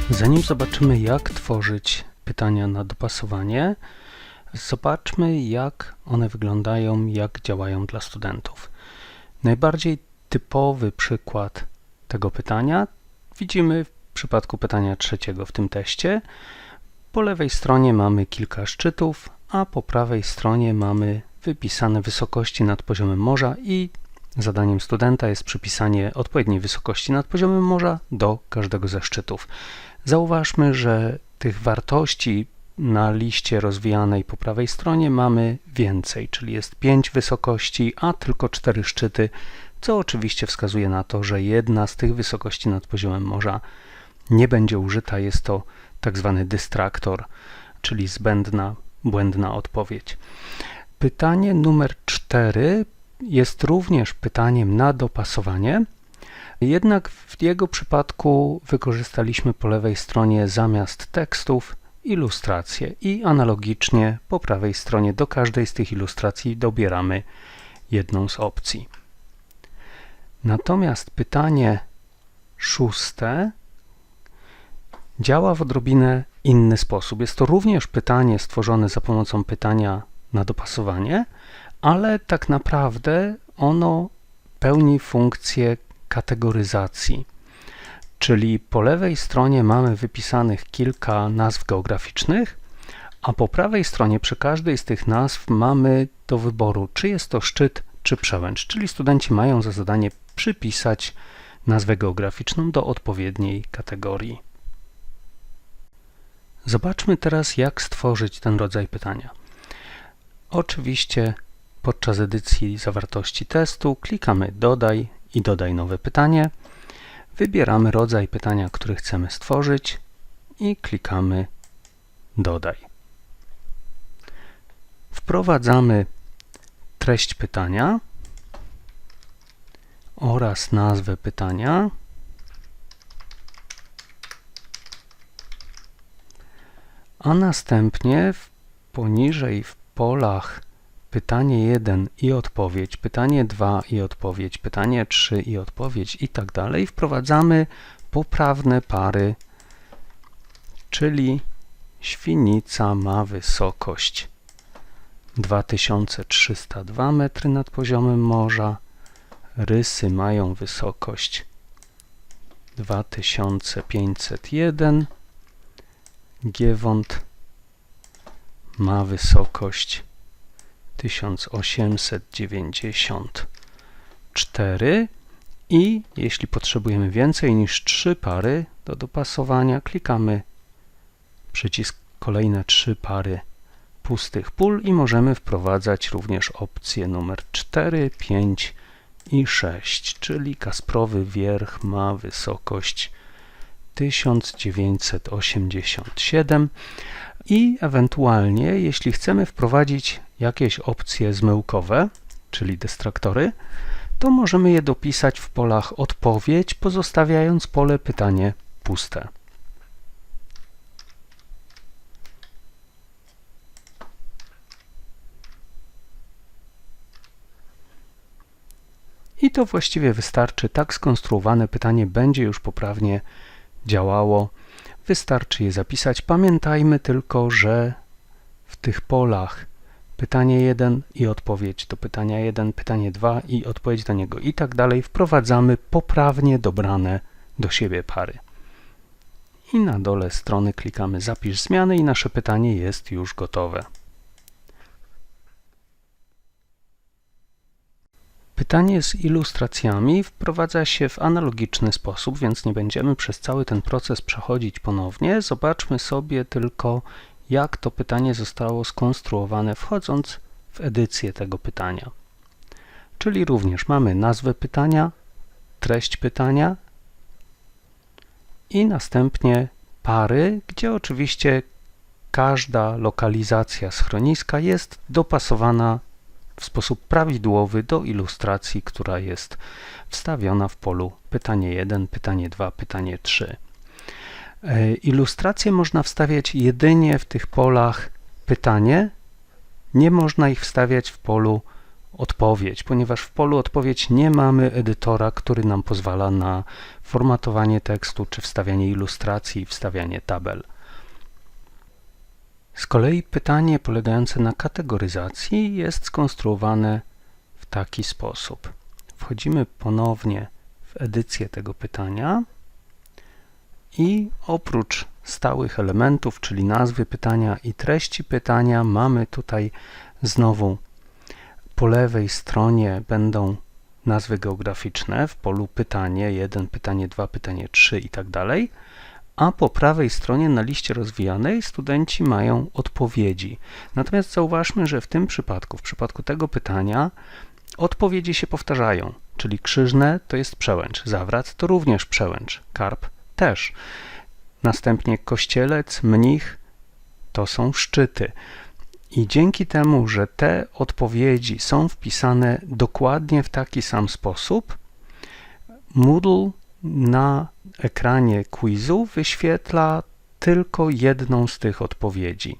Zanim zobaczymy, jak tworzyć pytania na dopasowanie, zobaczmy, jak one wyglądają, jak działają dla studentów. Najbardziej typowy przykład tego pytania widzimy w przypadku pytania trzeciego w tym teście. Po lewej stronie mamy kilka szczytów, a po prawej stronie mamy wypisane wysokości nad poziomem morza i zadaniem studenta jest przypisanie odpowiedniej wysokości nad poziomem morza do każdego ze szczytów. Zauważmy, że tych wartości na liście rozwijanej po prawej stronie mamy więcej, czyli jest 5 wysokości, a tylko 4 szczyty, co oczywiście wskazuje na to, że jedna z tych wysokości nad poziomem morza nie będzie użyta. Jest to tak zwany dystraktor, czyli zbędna, błędna odpowiedź. Pytanie numer 4 jest również pytaniem na dopasowanie, jednak w jego przypadku wykorzystaliśmy po lewej stronie zamiast tekstów ilustracje i analogicznie po prawej stronie do każdej z tych ilustracji dobieramy jedną z opcji. Natomiast pytanie 6 działa w odrobinę inny sposób. Jest to również pytanie stworzone za pomocą pytania na dopasowanie, ale tak naprawdę ono pełni funkcję kategoryzacji. Czyli po lewej stronie mamy wypisanych kilka nazw geograficznych, a po prawej stronie przy każdej z tych nazw mamy do wyboru, czy jest to szczyt, czy przełęcz, czyli studenci mają za zadanie przypisać nazwę geograficzną do odpowiedniej kategorii. Zobaczmy teraz, jak stworzyć ten rodzaj pytania. Oczywiście podczas edycji zawartości testu klikamy Dodaj i dodaj nowe pytanie. Wybieramy rodzaj pytania, który chcemy stworzyć i klikamy Dodaj. Wprowadzamy treść pytania oraz nazwę pytania. A następnie poniżej w polach pytanie 1 i odpowiedź, pytanie 2 i odpowiedź, pytanie 3 i odpowiedź i tak dalej wprowadzamy poprawne pary, czyli Świnica ma wysokość 2302 metry nad poziomem morza, Rysy mają wysokość 2501, Giewont ma wysokość 1894 i jeśli potrzebujemy więcej niż 3 pary do dopasowania, klikamy przycisk kolejne 3 pary pustych pól i możemy wprowadzać również opcje numer 4, 5 i 6, czyli Kasprowy Wierch ma wysokość 1987 i ewentualnie, jeśli chcemy wprowadzić jakieś opcje zmyłkowe, czyli dystraktory, to możemy je dopisać w polach odpowiedź, pozostawiając pole pytanie puste. I to właściwie wystarczy. Tak skonstruowane pytanie będzie już poprawnie działało. Wystarczy je zapisać. Pamiętajmy tylko, że w tych polach pytanie 1 i odpowiedź do pytania 1, pytanie 2 i odpowiedź do niego i tak dalej wprowadzamy poprawnie dobrane do siebie pary. I na dole strony klikamy Zapisz zmiany i nasze pytanie jest już gotowe. Pytanie z ilustracjami wprowadza się w analogiczny sposób, więc nie będziemy przez cały ten proces przechodzić ponownie. Zobaczmy sobie tylko, jak to pytanie zostało skonstruowane, wchodząc w edycję tego pytania. Czyli również mamy nazwę pytania, treść pytania i następnie pary, gdzie oczywiście każda lokalizacja schroniska jest dopasowana w sposób prawidłowy do ilustracji, która jest wstawiona w polu pytanie 1, pytanie 2, pytanie 3. Ilustracje można wstawiać jedynie w tych polach pytanie, nie można ich wstawiać w polu odpowiedź, ponieważ w polu odpowiedź nie mamy edytora, który nam pozwala na formatowanie tekstu, czy wstawianie ilustracji, wstawianie tabel. Z kolei pytanie polegające na kategoryzacji jest skonstruowane w taki sposób. Wchodzimy ponownie w edycję tego pytania i oprócz stałych elementów, czyli nazwy pytania i treści pytania, mamy tutaj znowu po lewej stronie będą nazwy geograficzne w polu pytanie 1, pytanie 2, pytanie 3 i tak dalej, a po prawej stronie na liście rozwijanej studenci mają odpowiedzi. Natomiast zauważmy, że w tym przypadku, w przypadku tego pytania, odpowiedzi się powtarzają, czyli krzyżne to jest przełęcz, zawrat to również przełęcz, karp też. Następnie kościelec, mnich to są szczyty. I dzięki temu, że te odpowiedzi są wpisane dokładnie w taki sam sposób, Moodle na ekranie quizu wyświetla tylko jedną z tych odpowiedzi.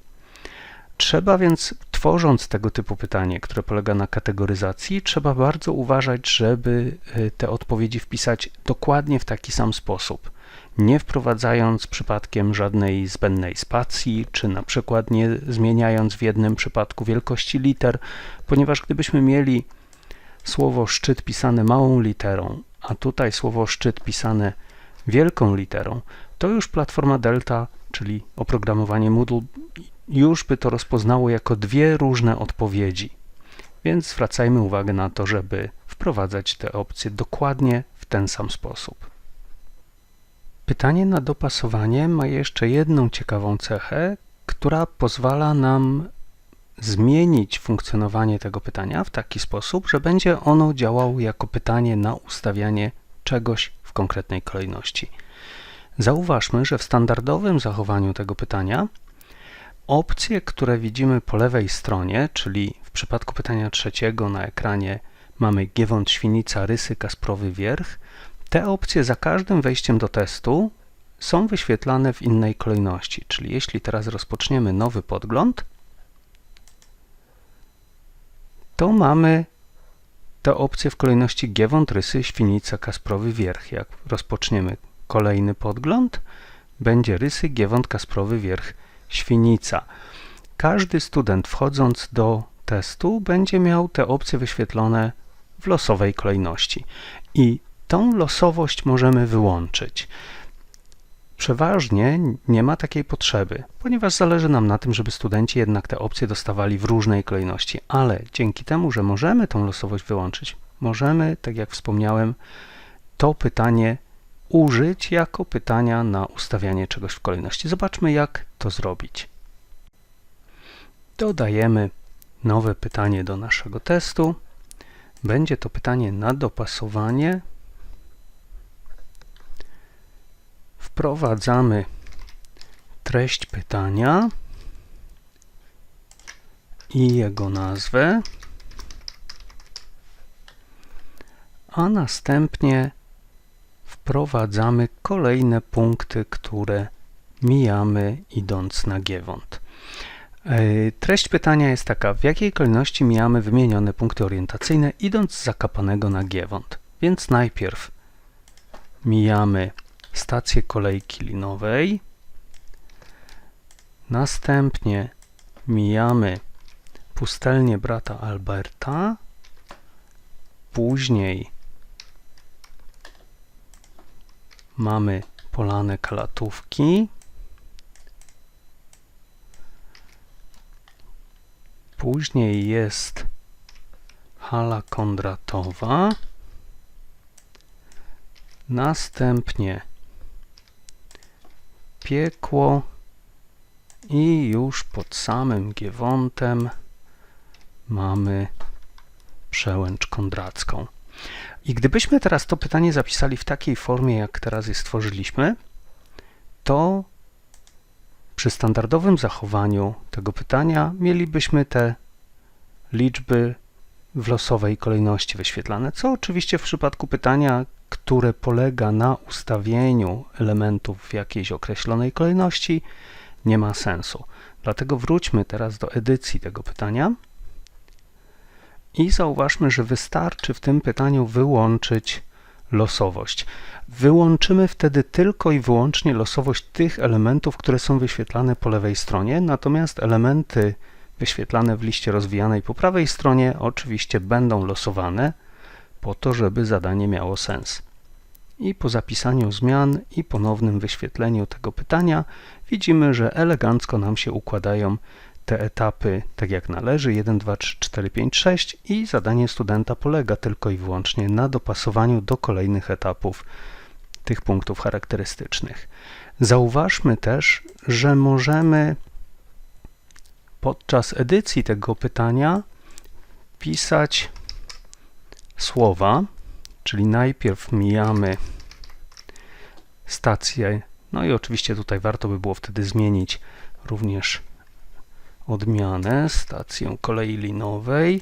Trzeba więc, tworząc tego typu pytanie, które polega na kategoryzacji, trzeba bardzo uważać, żeby te odpowiedzi wpisać dokładnie w taki sam sposób, nie wprowadzając przypadkiem żadnej zbędnej spacji, czy na przykład nie zmieniając w jednym przypadku wielkości liter, ponieważ gdybyśmy mieli słowo szczyt pisane małą literą, a tutaj słowo szczyt pisane wielką literą, to już platforma Delta, czyli oprogramowanie Moodle, już by to rozpoznało jako dwie różne odpowiedzi. Więc zwracajmy uwagę na to, żeby wprowadzać te opcje dokładnie w ten sam sposób. Pytanie na dopasowanie ma jeszcze jedną ciekawą cechę, która pozwala nam zmienić funkcjonowanie tego pytania w taki sposób, że będzie ono działało jako pytanie na ustawianie czegoś w konkretnej kolejności. Zauważmy, że w standardowym zachowaniu tego pytania opcje, które widzimy po lewej stronie, czyli w przypadku pytania trzeciego na ekranie mamy Giewont, Świnica, Rysy, Kasprowy Wierch, te opcje za każdym wejściem do testu są wyświetlane w innej kolejności, czyli jeśli teraz rozpoczniemy nowy podgląd, to mamy te opcje w kolejności Giewont, Rysy, Świnica, Kasprowy Wierch. Jak rozpoczniemy kolejny podgląd, będzie Rysy, Giewont, Kasprowy Wierch, Świnica. Każdy student wchodząc do testu będzie miał te opcje wyświetlone w losowej kolejności i tą losowość możemy wyłączyć. Przeważnie nie ma takiej potrzeby, ponieważ zależy nam na tym, żeby studenci jednak te opcje dostawali w różnej kolejności, ale dzięki temu, że możemy tą losowość wyłączyć, możemy, tak jak wspomniałem, to pytanie użyć jako pytania na ustawianie czegoś w kolejności. Zobaczmy, jak to zrobić. Dodajemy nowe pytanie do naszego testu. Będzie to pytanie na dopasowanie. Wprowadzamy treść pytania i jego nazwę, a następnie wprowadzamy kolejne punkty, które mijamy idąc na Giewont. Treść pytania jest taka: w jakiej kolejności mijamy wymienione punkty orientacyjne idąc z Zakapanego na Giewont? Więc najpierw mijamy stację kolejki linowej, następnie mijamy pustelnię brata Alberta, później mamy Polanę Kalatówki, później jest Hala Kondratowa, następnie Piekło i już pod samym Giewontem mamy Przełęcz Kondracką. I gdybyśmy teraz to pytanie zapisali w takiej formie, jak teraz je stworzyliśmy, to przy standardowym zachowaniu tego pytania mielibyśmy te liczby w losowej kolejności wyświetlane, co oczywiście w przypadku pytania, które polega na ustawieniu elementów w jakiejś określonej kolejności, nie ma sensu. Dlatego wróćmy teraz do edycji tego pytania I zauważmy, że wystarczy w tym pytaniu wyłączyć losowość. Wyłączymy wtedy tylko i wyłącznie losowość tych elementów, które są wyświetlane po lewej stronie, natomiast elementy wyświetlane w liście rozwijanej po prawej stronie oczywiście będą losowane po to, żeby zadanie miało sens. I po zapisaniu zmian i ponownym wyświetleniu tego pytania widzimy, że elegancko nam się układają te etapy tak jak należy, 1, 2, 3, 4, 5, 6 i zadanie studenta polega tylko i wyłącznie na dopasowaniu do kolejnych etapów tych punktów charakterystycznych. Zauważmy też, że możemy podczas edycji tego pytania pisać słowa, czyli najpierw mijamy stację, no i oczywiście tutaj warto by było wtedy zmienić również odmianę, stację kolei linowej.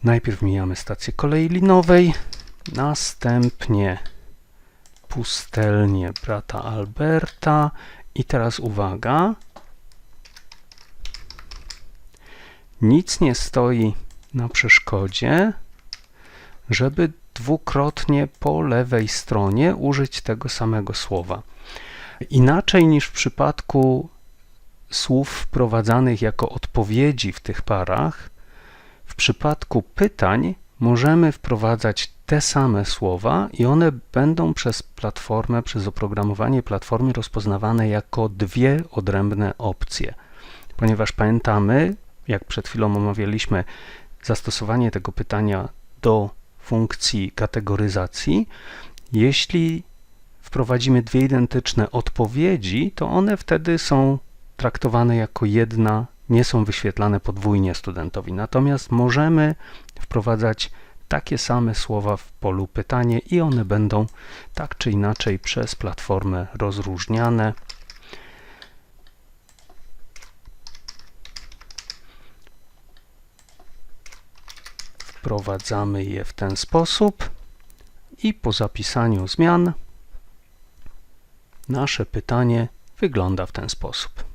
Najpierw mijamy stację kolei linowej, następnie pustelnię brata Alberta i teraz uwaga, nic nie stoi na przeszkodzie, żeby dwukrotnie po lewej stronie użyć tego samego słowa. Inaczej niż w przypadku słów wprowadzanych jako odpowiedzi w tych parach, w przypadku pytań możemy wprowadzać te same słowa i one będą przez platformę, przez oprogramowanie platformy rozpoznawane jako dwie odrębne opcje. Ponieważ pamiętamy, jak przed chwilą omawialiśmy zastosowanie tego pytania do funkcji kategoryzacji, jeśli wprowadzimy dwie identyczne odpowiedzi, to one wtedy są traktowane jako jedna, nie są wyświetlane podwójnie studentowi. Natomiast możemy wprowadzać takie same słowa w polu pytanie i one będą tak czy inaczej przez platformę rozróżniane. Wprowadzamy je w ten sposób i po zapisaniu zmian nasze pytanie wygląda w ten sposób.